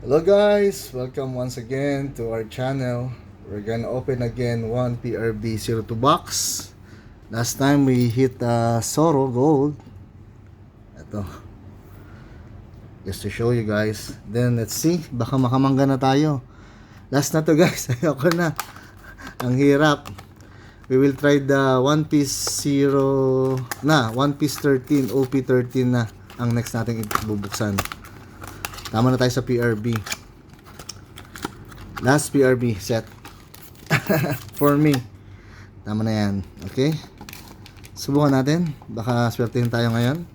Hello guys, welcome once again to our channel. We're gonna open again one PRB02 box. Last time we hit Soro Gold. Ito, just to show you guys. Then let's see, baka makamangga na tayo. Last na to guys, ayoko na. Ang hirap. We will try the One Piece 0 na, One Piece 13, OP13 na ang next nating ibubuksan. Tama na tayo sa PRB. Last PRB set. For me. Tama na yan. Okay? Subukan natin. Baka swertein tayo ngayon.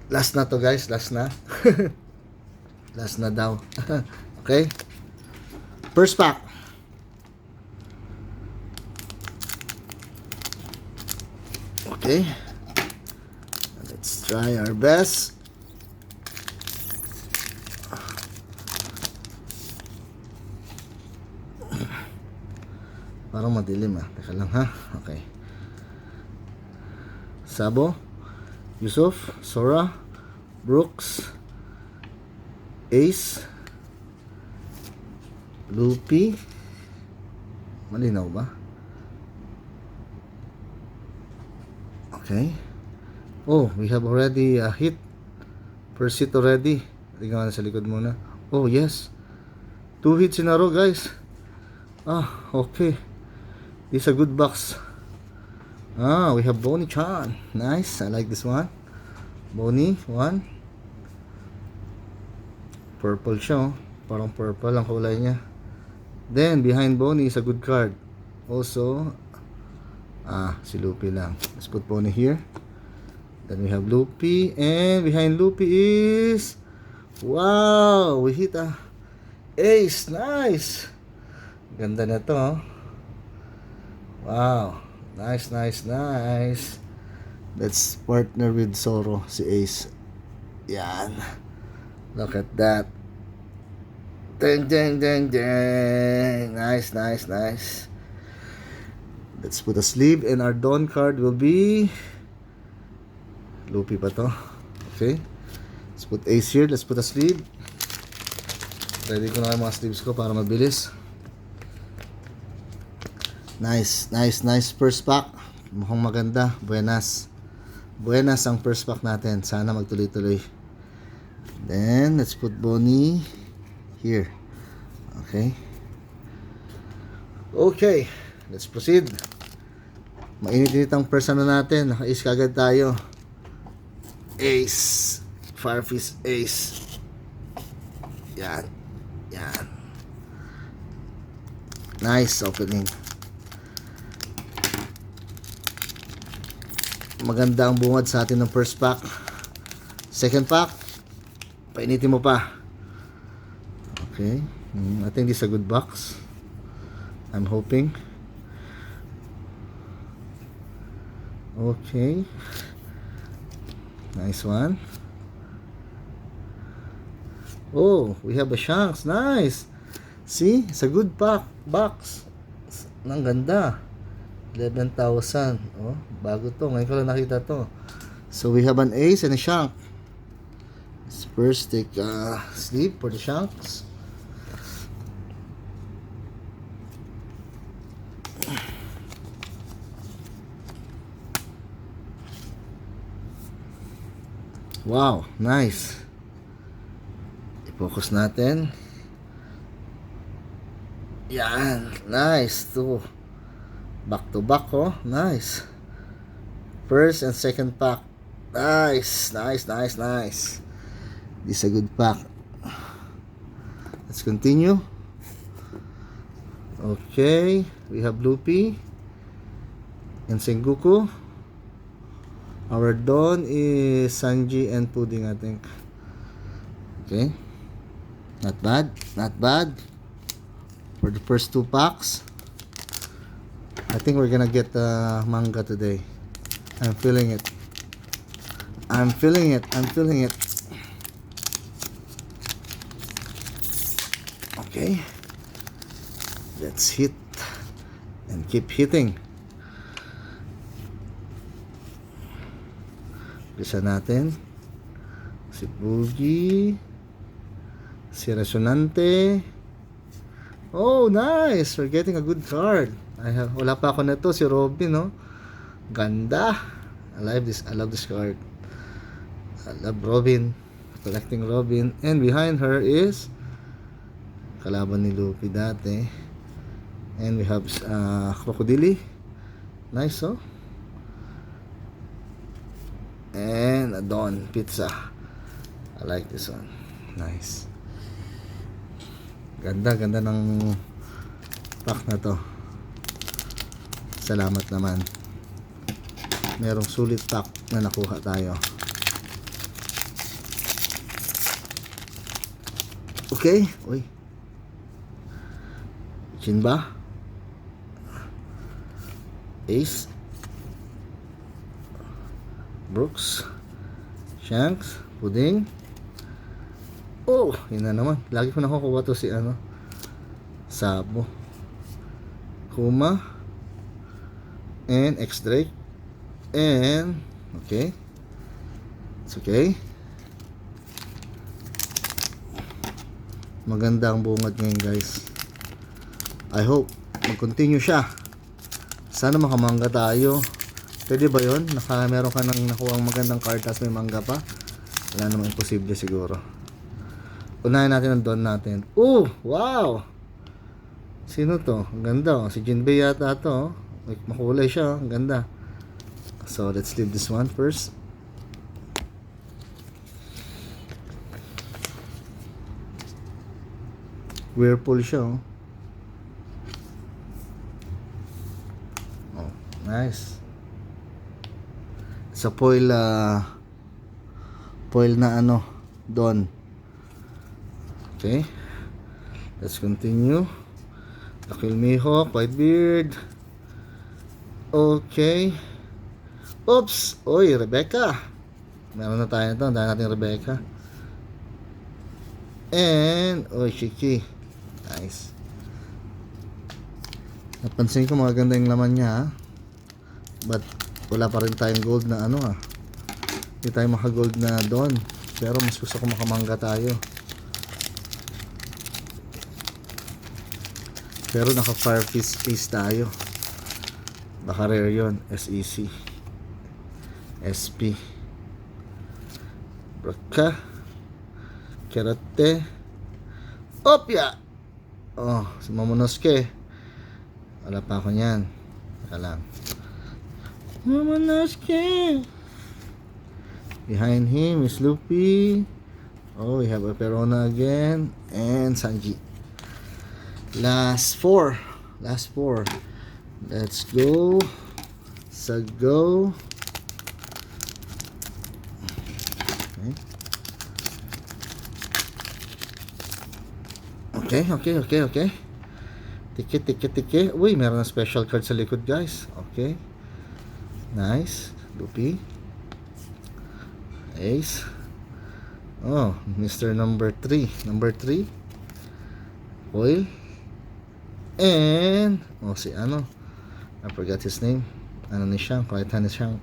Last na to guys. Last na. Last na daw. Okay? First pack. Okay. Let's try our best. Parang madilim ah. Teka lang ha. Okay. Sabo, Yusuf, Sora, Brooks, Ace, Luffy. Malinaw ba? Okay. Oh, we have already a hit. First hit already. Tingnan sa likod muna. Oh, yes. 2 hits in a row, guys. Ah, okay. This is a good box. Ah, we have Bonnie Chan. Nice. I like this one. Bonnie, one. Purple siya. Parang purple ang kulay niya. Then, behind Bonnie is a good card. Also, si Luffy lang. Let's put Bonnie here. Then we have Luffy. And behind Luffy is... Wow! We hit a ace. Nice! Ganda na to. Oh. Wow. Nice, nice, nice. Let's partner with Zoro, si Ace. Yan. Look at that. Ding, ding, ding, ding. Nice, nice, nice. Let's put a sleeve and our Dawn card will be... Luffy pa to. Okay. Let's put Ace here. Let's put a sleeve. Ready ko na yung mga sleeves ko para mabilis. Nice, nice, nice first pack. Mukhang maganda. Buenas. Buenas ang first pack natin. Sana magtuloy-tuloy. Then, let's put Bonnie here. Okay. Okay. Let's proceed. Mainit-init ang first ano natin. Naka-ace kagad tayo. Ace. Firefish Ace. Yan. Yan. Nice opening. Maganda ang bungad sa atin ng first pack. Second pack, painitin mo pa. Okay. I think this is a good box. I'm hoping. Okay. Nice one. Oh, we have a Shanks. Nice. See? It's a good box. Ang ganda. 11,000. Oh, bago to. Ngayon ko lang nakita to. So we have an Ace and a Shank. Let's first take a sleeve for the Shanks. Wow, nice. I-focus natin. Yan, nice too. Back to back, oh. Nice. First and second pack. Nice. Nice, nice, nice. This is a good pack. Let's continue. Okay. We have Luffy and Sengoku. Our Dawn is Sanji and Pudding, I think. Okay. Not bad. Not bad. For the first 2 packs. I think we're gonna get manga today. I'm feeling it. I'm feeling it. I'm feeling it. Okay. Let's hit and keep hitting. Bisa natin si Boogie, Si Resonante. Oh, nice! We're getting a good card. Wala pa ako nito, si Robin, no? Ganda. I love this card. I love Robin. Collecting Robin. And behind her is kalaban ni Luffy dati. And we have Crocodile. Nice, oh. And a Don Pizza. I like this one. Nice. Ganda ng pack na to. Salamat naman. Merong sulit pack na nakuha tayo. Okay. Uy. Jinba. Ace. Brooks. Shanks. Pudding. Oh, yun na naman. Lagi ko nakukuha to si Sabo. Kuma. And X-Drake. And okay. It's okay. Maganda ang bungad ngayon, guys. I hope mag-continue siya. Sana makamangga tayo. Pwede ba yun? Meron ka nang nakuha ang magandang card tapos may mangga pa? Wala namang imposible siguro. Unahin natin ang Don natin. Oh, wow! Sino to? Ang ganda, oh. Si Jinbei yata to, oh. Makulay siya, oh. Ang ganda. So, let's leave this one first. Whirlpool siya, oh. Oh, nice. Sa foil na Don. Okay. Let's continue. Akil Mihawk, Whitebeard. Okay. Oops! Oy, Rebecca. Meron na tayo ito. Dahil natin Rebecca. And, oy, Shiki. Nice. Napansin ko maganda yung laman niya, ha? But, wala pa rin tayong gold na Hindi tayo maka-gold na Don. Pero mas gusto ko makamangga tayo. Pero naka Firefish Ace tayo. Baka rare yun. SEC SP Braka Karate Opya. Oh, si Momonosuke. Wala pa ako nyan. Saka lang Momonosuke. Behind him is Luffy. Oh, we have a Perona again. And Sanji. Last four. Let's go. Go. Okay. Tiki. Uy, meron na special card sa likod, guys. Okay. Nice. Luffy. Ace. Oh, Mr. Number 3. Foil. And si I forgot his name. Ni Shank, kahit ni Shank.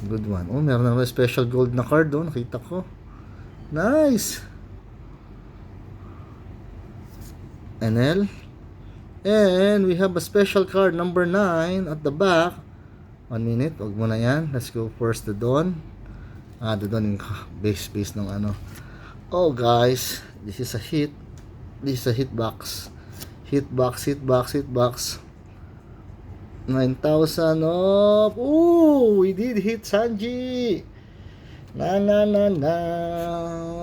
Good one. Oh, meron na special gold na card doon. Nakita ko. Nice. NL. And we have a special card number 9 at the back. 1 minute. Wag mo na yan. Let's go first the Don. The Don yung base ng Oh, guys. This is a hit. This is a hitbox. Hitbox. 9,000 off. Ooh, we did hit Sanji. Na.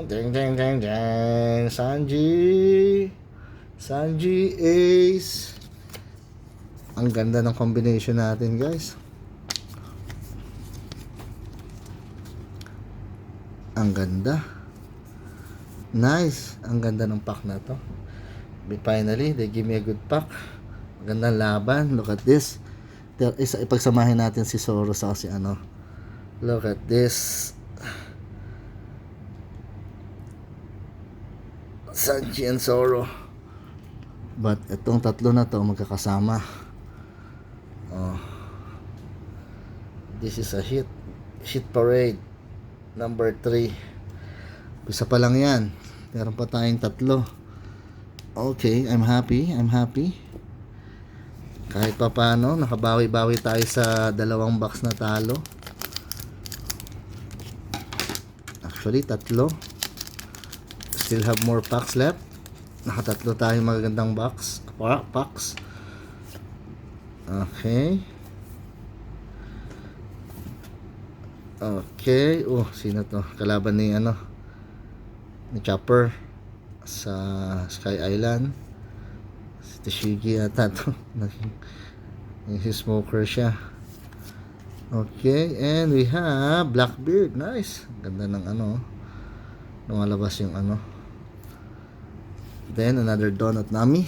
Dang. Sanji Ace. Ang ganda ng combination natin, guys. Ang ganda. Nice. Ang ganda ng pack na to. Finally, they give me a good pack. Magandang laban. Look at this. Ipagsamahin natin si Zoro sa si Look at this. Sanji and Zoro. But itong tatlo na to magkakasama. Oh. This is a hit parade number 3. Isa pa lang yan. Meron pa tayong 3. Okay, I'm happy. Kahit pa paano, nakabawi-bawi tayo sa 2 box na talo. Actually, 3. Still have more packs left. Naka-3 tayong magagandang packs. Okay. Okay. Oh, sino to? Kalaban ni Chopper sa Sky Island. Si Tashigi ata to. Nag-smoker siya. Okay, and we have Blackbeard. Nice. Ganda ng lumalabas yung Then another Donut Nami.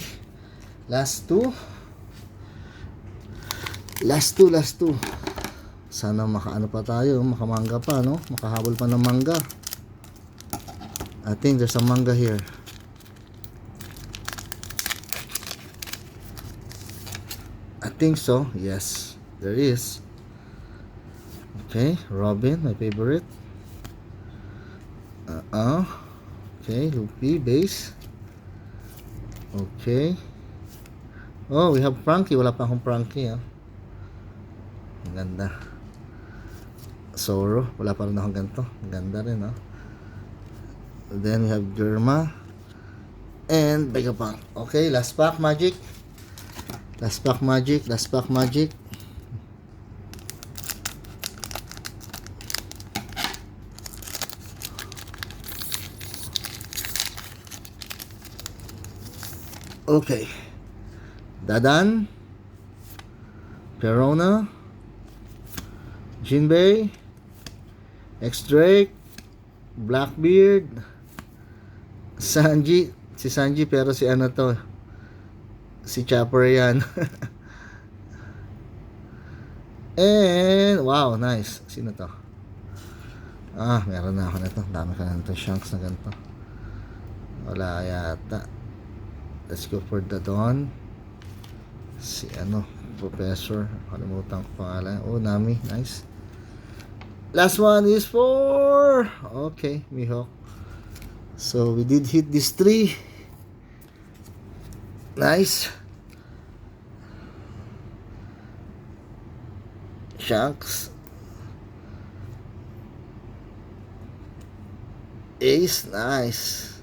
Last two. Sana makaano pa tayo, makamangga pa, no? Makahabol pa ng mangga. I think there's a manga here. I think so. Yes, there is. Okay, Robin, my favorite. Okay, Luffy base. Okay. Oh, we have Frankie. Wala pa akong Frankie, ah. Ang ganda. Zoro. Wala pa rin akong ganito. Ang ganda rin, ah. Then we have Germa. And Vegapunk. Okay, last pack magic. Okay. Dadan. Perona. Jinbei. X-Drake. Blackbeard. Sanji. Si Sanji pero si to. Si Chopper yan. And wow, nice. Sino to? Meron na ako nito. Dami ka na nito Shanks na ganito. Wala yata. Let's go for the Dawn. Si Professor. Kalimutan ko pangalan. Oh, Nami. Nice. Last one is for Mihawk. So we did hit these 3. Nice. Shanks. Ace, nice.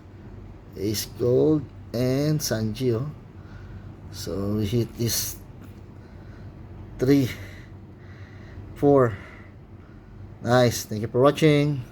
Ace Gold and Sanji, oh. So we hit this 3, 4. Nice. Thank you for watching.